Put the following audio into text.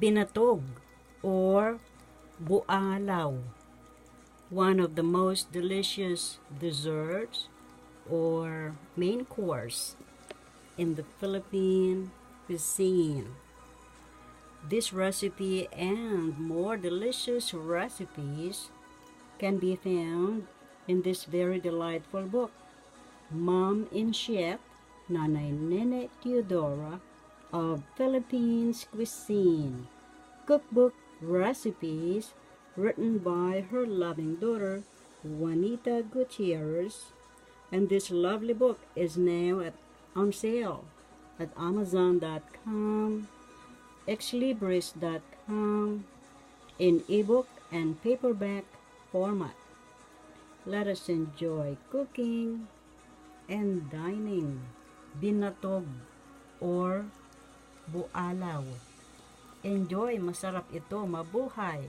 Binatog or Bualaw, one of the most delicious desserts or main course in the Philippine cuisine. This recipe and more delicious recipes can be found in this very delightful book, Mom and Chef Nanay Nene Teodora of Philippines Cuisine, cookbook recipes written by her loving daughter, Juanita Gutierrez. And this lovely book is now on sale at Amazon.com, Xlibris.com, in ebook and paperback format. Let us enjoy cooking and dining. Binatog or Bualaw. Enjoy, masarap ito, mabuhay!